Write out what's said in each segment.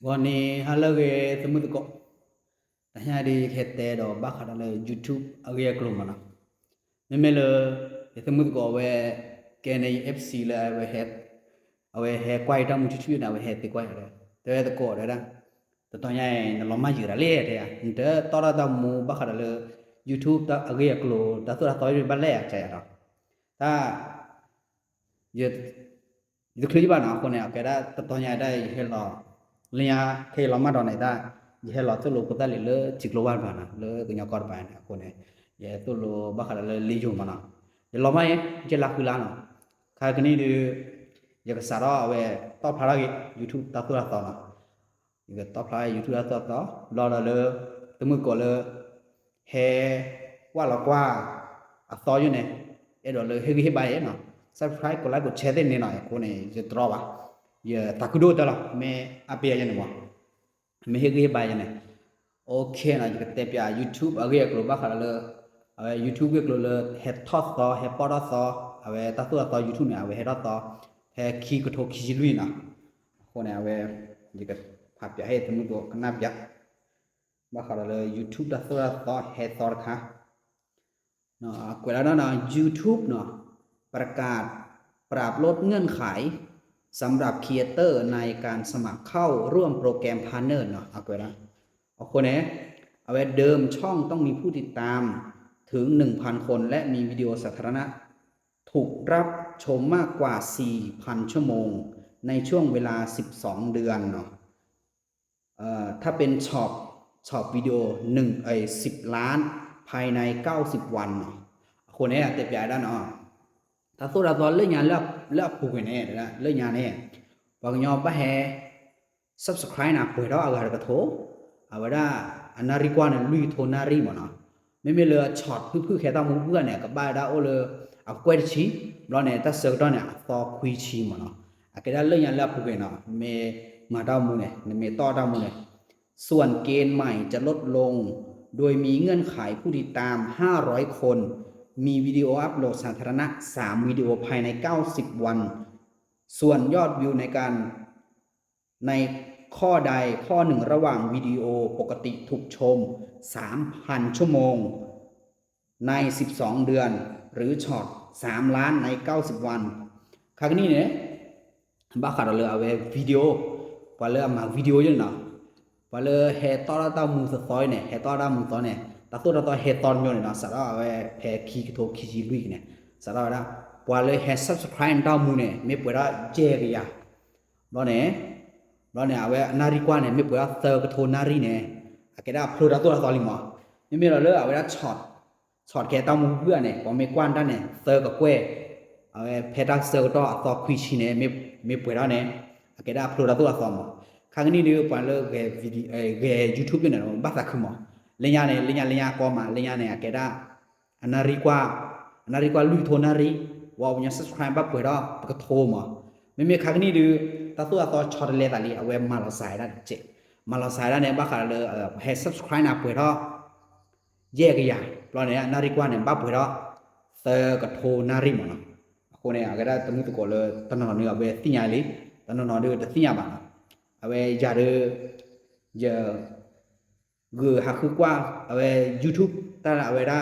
วันนี้ฮัลโหลเกสมุทรก็แต่ยังดีแค่แต่ดอกบักขนาดเลย YouTube เอาเรียกลุ่มมันนะไม่เลยสมุทรก็เวแกใน FC เลยเวเฮดเอาเวเฮกวายตั้งมุชิชุยนะเวเฮติกวายเลยแต่ตะโกเลยนะแต่ตอนนี้นลมาจีระเล่เดียแต่ตอนเรามูบักขนาดเลย YouTube ตะเอาเรียกลุ่มแต่ตัวเราต่อยบัลเล่ใจเราถ้ายึดคลิปบ้านเราคนเนี่ยแกได้ตอนนี้ได้เห็นเราเลียเห็นเรามาตอนไหนได้เห็นเราตัวลูกก็ได้เลยจิกโลวันบ้านนะเลยก็ยังกอดไปนะคนเนี่ยเดี๋ยวตัวลูกบ้าขนาดเลยลีจูมันนะเดี๋ยวเราไม่จะลักคือล้านอ่ะใครคนนี้ดูอยากสาระเอาไว้ต่อพลังยูทูบตัดตัวต่อนะอยากต่อพลังยูทูบตัดตัวต่อรอเลยตัวมือก่อนเลยเฮว่าเรากว่าอ่ะต่ออยู่เนี่ยเออเลยเฮ้ยเฮ้ยไปเนาะ subscribe กดไลค์กดแชร์ได้หน่อยคนนี้จะตรอวะอย่าตักดูตลอดไม่อาเปียยันวะไม่เฮ้ยไปยันเนี่ยโอเคนะจะเตะไป YouTube เอาเรียกรู้บ้าขนาดเลยเอา YouTube เรียกรู้เลยเฮดทอดต่อเฮดปอดต่อเอาตัดตัวต่อ YouTube เนี่ยเอาเฮดต่อเฮคีกระทบคีลุยนะคนนี้เอาจะภาพจะให้สมมติว่าขนาดยักษ์บ้าขนาดเลย YouTube ตัดตัวต่อเฮดต่อค่ะเนาะกว่าแล้วนะ YouTube เนาะประกาศปรับลดเงื่อนไขสำหรับครีเอเตอร์ในการสมัครเข้าร่วมโปรแกรมพาร์เนอร์เนาะเอาไว้นะเอาคนนี้เอาไว้เดิมช่องต้องมีผู้ติดตามถึง 1,000 คนและมีวิดีโอสาธารณะถูกรับชมมากกว่า 4,000 ชั่วโมงในช่วงเวลา 12 เดือนเนาะถ้าเป็นช็อปวิดีโอ10 ล้านภายใน90 วันเนาะคนนี้เต็มใหญ่ด้านเนาะถ้าสู้เราตอนเรื่องงานเลือกผู้กันเนี่ยนะเรื่องงานเนี่ยบางยอมไปแห่ subscribe นะเปิดแล้วอาการกระโถเอาไว้ได้อันนาริกว่าเนี่ยลุยโทนารีมั้งเนาะไม่มีเลยช็อตพื้นแค่ตั้งมือเพื่อนเนี่ยกับบ้านได้โอ้เลยเอากล้วยชีเราเนี่ยถ้าเสิร์ฟเนี่ยต่อคุยชีมั้งเนาะอาการเรื่องงานเลือกผู้กันเนาะไม่มาดาวมือเนี่ยไม่ต่อดาวมือเนี่ยส่วนเกณฑ์ใหม่จะลดลงโดยมีเงื่อนไขผู้ติดตาม500 คนมีวิดีโออัปโหลดสาธารณะ3วิดีโอภายใน90 วันส่วนยอดวิวในข้อใดข้อหนึ่งระหว่างวิดีโอปกติถูกชม 3,000 ชั่วโมงใน12 เดือนหรือช็อต3 ล้านใน90 วันครั้งนี้เนี่ยบ้าขาดเลยเอาไว้วิดีโอพอเลยมาวิดีโอยังเนาะพอเลยเฮตอร์ตามูสซอยเนี่ยเฮตอร์ตามูสซอยเนี่ยแต่ตัวเราเฮตอร์เนี่ยเนาะสาระเอาไว้แพ้คีกโทคีจีลุยเนี่ยสาระว่าพอเลยเฮซับสไครน์ตามูเนี่ยไม่ปวดละเจริยาแล้วเนี่ยเราเนี่ยเอาไว้นาฬิกาเนี่ยไม่ปวดเซอร์กโทนารีเนี่ยอากิดาพลูดาตัวเราลิมอไม่มีเราเลยเอาไว้ช็อตแค่ตามูเพื่อเนี่ยพอไม่กว้านด้านเนี่ยเซอร์กับเก้เอาไว้เพดานเซอร์ก็ต่อคุยชีเนี่ยไม่ปวดแล้วเนี่ยอากิดาพลูดาตัวเรามอครั้งนี้เดี๋ยวไปเลยแกวิดีแกยูทูบเนี่ยบ้าสักขึ้นมอเลียเนี่ยเลียก็มาเลียเนี่ยอากิดานาฬิกาลุยโทนารีว่าวันนี้ subscribe ปั๊บเปิดแล้วก็โทรมาไม่มีครั้งนี้ดูแต่ตัวช็อตเลยแต่ลีเอาไว้มาเราใส่ได้เจ็บมาเราใส่ได้เนี่ยบ้าขาเลยให้ subscribe นะเปิดแล้วแยกอย่างเพราะเนี่ยนาฬิกาเนี่ยปั๊บเปิดแล้วเตอก็โทรนารีมาเนาะคนเนี่ยก็ได้ตั้งมุตุกเลยตั้งนอนเนี่ยเวทีใหญ่เลยตั้งนอนเดือดที่ใหญ่บ้างเอาไว้ยาเดือเยอะคือหากคือกว่าเอาไว้ YouTube แต่เอาไว้ได้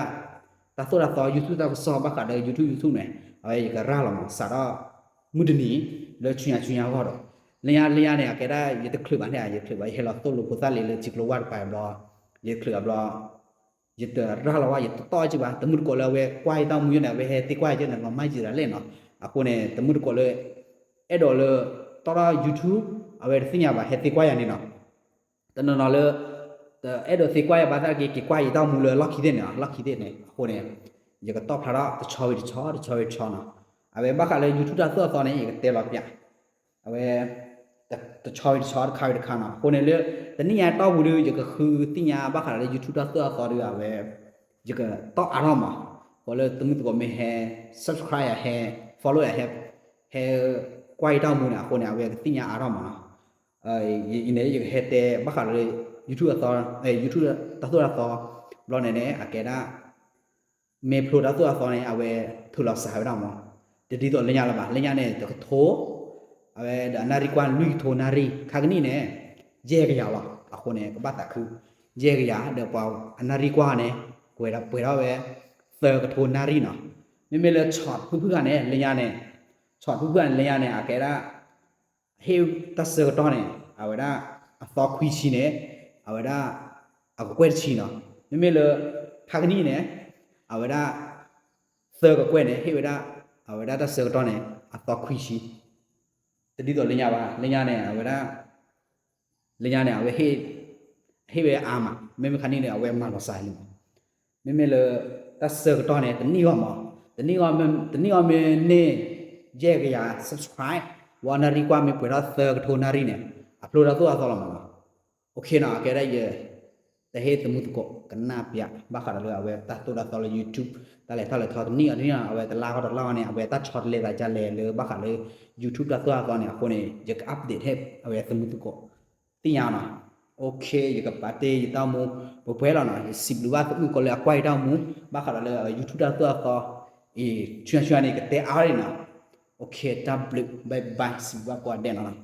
แต่ตัวเราต่อ YouTube เราสอบบ้าขาเลย YouTube เนี่ยเอาไว้ก็ร่าลงสาระมุดนี้เลยชุยก็รอเลียเนี่ยแกได้ยึดคลิปอันนี้ยึดคลิปไว้ให้เราตัวลูกตาเลยจิกโลวัดไปบลอยึดคลิปบลอยึดร่าเราว่ายึดต่อจีบ้าแต่มุดก็เลยเว้ควายต้องมือเนี่ยเว้ให้ตีควายเจอเนี่ยเราไม่จีระเล่นเนาะอะคนเนี่ยแต่มุดก็เลยเอดเลยตอนเรา YouTube เอาไว้สิ่งอย่างว่าให้ตีควายอันนี้เนาะแต่นอนเลยแต่เอดตีควายบ้านเรากี่ควายต้องมือเลยล็อกขี้เด่นเนาะล็อกขี้เด่นเนี่ยคนเนี่ยยึดก็ต่อพระจะชอยเนาะเอาไว้บ้ากันเลย YouTube ตัวตอนนี้ก็เตะหลอดเนี่ยเอาไว้แต่ชอยคายเด็กขนาดคนเนี่ยเลยแต่นี่ยาต้อบุรีจะก็คือที่ยาบ้ากันเลย YouTube ตัวตอนนี้เอาไว้จะก็ต่ออารมณ์อ่ะพอเลยตั้งตัวไม่ให้ subscribe ให้ follow ให้กวาดต้อมูเนี่ยคนเนี่ยเอาไว้ที่ยาอารมณ์อ่ะอินเนี่ยจะให้แต่บ้ากันเลย YouTube ตัวYouTube ตัวเราเนี่ยอาเกด้าเมพลูตัวตอนนี้เอาไว้ทุลสายเรามั้งเดี๋ยวดีตัวเลี้ยงละบ้าเลี้ยงเนี่ยจะโถเอาไว้นาฬิกาลุยโทนารีครั้งนี้เนี่ย เจกยาวะอะคนเนี่ยก็บัตตะคือเจกยาเดี๋ยวเปล่าอันนารีกว่าเนี่ยกวยรับเปิดเอาไว้เซอร์กระทูนนารีเนาะไม่เลยช็อตเพื่อนเนี่ยเลยเนี่ยช็อตเพื่อนเลยเนี่ยอะแกได้เฮลตัสเซอร์กระตอนเนี่ยเอาไว้ได้ซอกคุยชีเนี่ยเอาไว้ได้เอากวยชีเนาะไม่เลยทางนี้เนี่ยเอาไว้ได้เซอร์กับกวยเนี่ยเฮลไว้ได้เอาไว้ได้ตัสเซอร์กระตอนเนี่ยอะซอกคุยชีแต่ดีตัวเลยเนี่ยว่าเลยเนี่ยเอาไว้ได้เลยเนี่ยเอาไว้เฮเวอามาไม่มีคันนี้เนี่ยเอาไว้มาเราใส่เลยไม่เลยตัดเสือกตอนเนี่ยตอนนี้ว่ามั้งตอนนี้ว่ามันเนี่ยเจ๊ก็อย่า subscribe วันนารีกว่าไม่เปิดเสือกโทนารีเนี่ยอัพโหลดตัวอะไรมาโอเคนะแกได้เยอะแต่เฮ้ยสมมุติก็กันหน้าเปียบ้าขนาดเลยเอาไว้ตัดตัวตัว YouTube แต่ละทอดนี่อันนี้เอาไว้แต่ลาก็ตัดลาเนี่ยเอาไว้ตัดช็อตเลยแต่จะเลยบ้าขนาดเลย YouTube ตัวเนี่ยคนเนี่ยจะอัปเดตให้เอาไว้สมมุติก็ตีอย่างนะโอเคอยู่กับปาร์ตี้อยู่ตามมูพอเพื่อนเราหน่อย10 หรือว่าตัวอื่นก็เลยควายตามมูบ้าขนาดเลย YouTube ตัวก็ชวนนี่ก็เตะอะไรนะโอเคดับเบิลบายบายสิว่าก็เด่นนะ